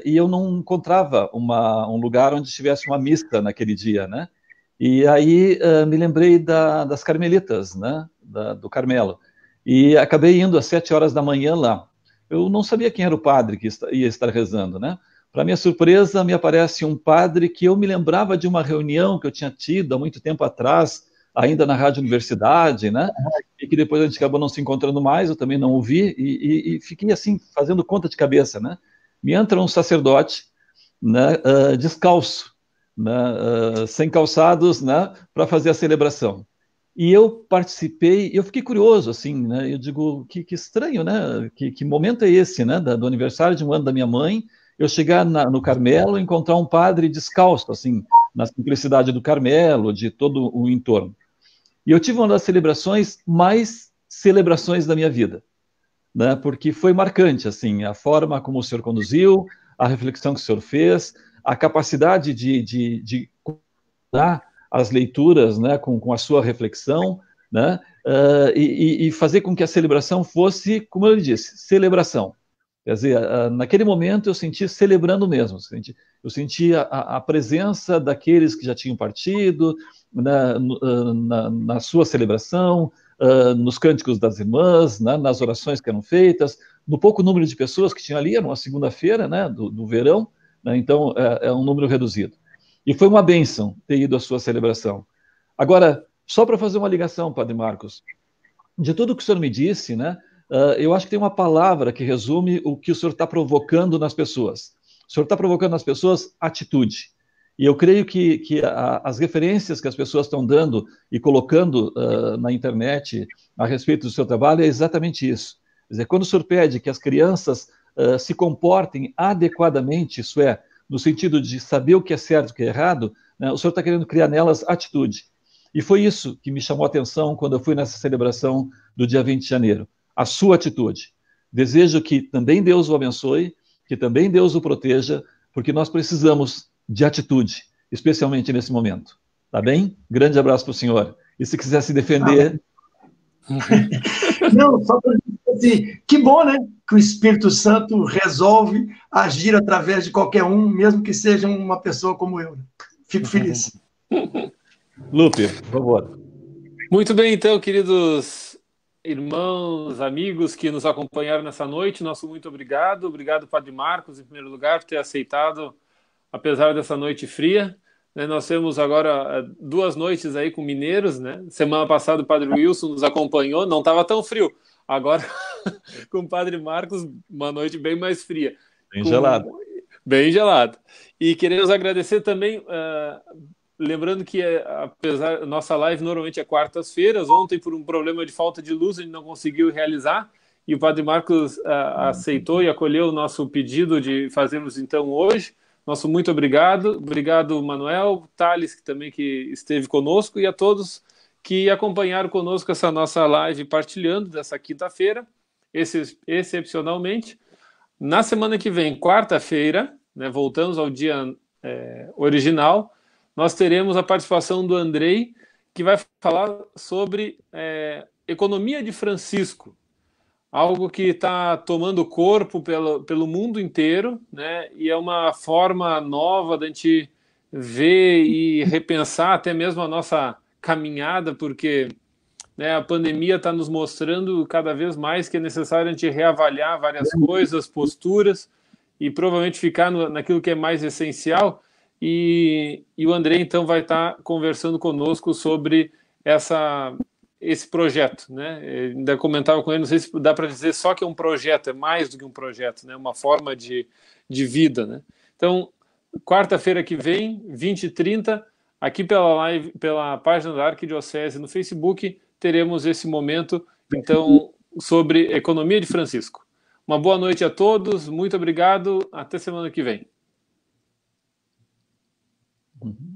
Speaker 1: E eu não encontrava um lugar onde tivesse uma missa naquele dia, né? E aí me lembrei das Carmelitas, né? Do Carmelo. E acabei indo às 7 horas da manhã lá. Eu não sabia quem era o padre que ia estar rezando, né? Para minha surpresa, me aparece um padre que eu me lembrava de uma reunião que eu tinha tido há muito tempo atrás, ainda na Rádio Universidade, né? E que depois a gente acabou não se encontrando mais, eu também não ouvi, e fiquei assim, fazendo conta de cabeça, né? Me entra um sacerdote, né, descalço, né, sem calçados, né, para fazer a celebração. E eu participei, eu fiquei curioso, assim, né, eu digo, que estranho, né, que momento é esse, né, do aniversário de 1 ano da minha mãe, eu chegar no Carmelo e encontrar um padre descalço, assim, na simplicidade do Carmelo, de todo o entorno. E eu tive uma das mais celebrações da minha vida, né, porque foi marcante, assim, a forma como o senhor conduziu, a reflexão que o senhor fez, a capacidade de dar as leituras, né, com a sua reflexão, né, e fazer com que a celebração fosse, como eu disse, celebração. Quer dizer, naquele momento eu senti celebrando mesmo, eu senti a presença daqueles que já tinham partido, na sua celebração, nos cânticos das irmãs, né, nas orações que eram feitas, no pouco número de pessoas que tinha ali, era uma segunda-feira, né, do verão, né, então é um número reduzido. E foi uma bênção ter ido à sua celebração. Agora, só para fazer uma ligação, Padre Marcos, de tudo que o senhor me disse, né, eu acho que tem uma palavra que resume o que o senhor está provocando nas pessoas. O senhor está provocando nas pessoas atitude. E eu creio que as referências que as pessoas estão dando e colocando na internet a respeito do seu trabalho é exatamente isso. Quer dizer, quando o senhor pede que as crianças se comportem adequadamente, isso é, no sentido de saber o que é certo e o que é errado, né, o senhor está querendo criar nelas atitude. E foi isso que me chamou a atenção quando eu fui nessa celebração do dia 20 de janeiro. A sua atitude. Desejo que também Deus o abençoe, que também Deus o proteja, porque nós precisamos de atitude, especialmente nesse momento. Tá bem? Grande abraço para o senhor. E se quiser se defender...
Speaker 2: Não, só para dizer assim, que bom, né? Que o Espírito Santo resolve agir através de qualquer um, mesmo que seja uma pessoa como eu. Fico feliz.
Speaker 1: Lupe, por favor.
Speaker 3: Muito bem, então, queridos irmãos, amigos que nos acompanharam nessa noite, nosso muito obrigado. Obrigado, Padre Marcos, em primeiro lugar, por ter aceitado, apesar dessa noite fria. Nós temos agora 2 noites aí com mineiros, né? Semana passada o Padre Wilson nos acompanhou, não estava tão frio. Agora, com o Padre Marcos, uma noite bem mais fria.
Speaker 1: Bem gelada.
Speaker 3: Bem gelada. E queremos agradecer também... lembrando que, apesar nossa live normalmente é quartas-feiras, ontem, por um problema de falta de luz, a gente não conseguiu realizar, e o Padre Marcos aceitou e acolheu o nosso pedido de fazermos então hoje. Nosso muito obrigado. Obrigado, Manuel, Thales, que esteve conosco, e a todos que acompanharam conosco essa nossa live partilhando dessa quinta-feira, excepcionalmente. Na semana que vem, quarta-feira, né, voltamos ao dia original, nós teremos a participação do Andrei, que vai falar sobre economia de Francisco, algo que está tomando corpo pelo mundo inteiro, né? E é uma forma nova da gente ver e repensar até mesmo a nossa caminhada, porque, né, a pandemia está nos mostrando cada vez mais que é necessário a gente reavaliar várias coisas, posturas, e provavelmente ficar naquilo que é mais essencial. E o André, então, vai estar conversando conosco sobre esse projeto, né? Eu ainda comentava com ele, não sei se dá para dizer só que é um projeto, é mais do que um projeto, né? Uma forma de vida, né? Então, quarta-feira que vem, 20h30, aqui pela live, pela página da Arquidiocese no Facebook, teremos esse momento, então, sobre economia de Francisco. Uma boa noite a todos, muito obrigado, até semana que vem.
Speaker 1: Uhum.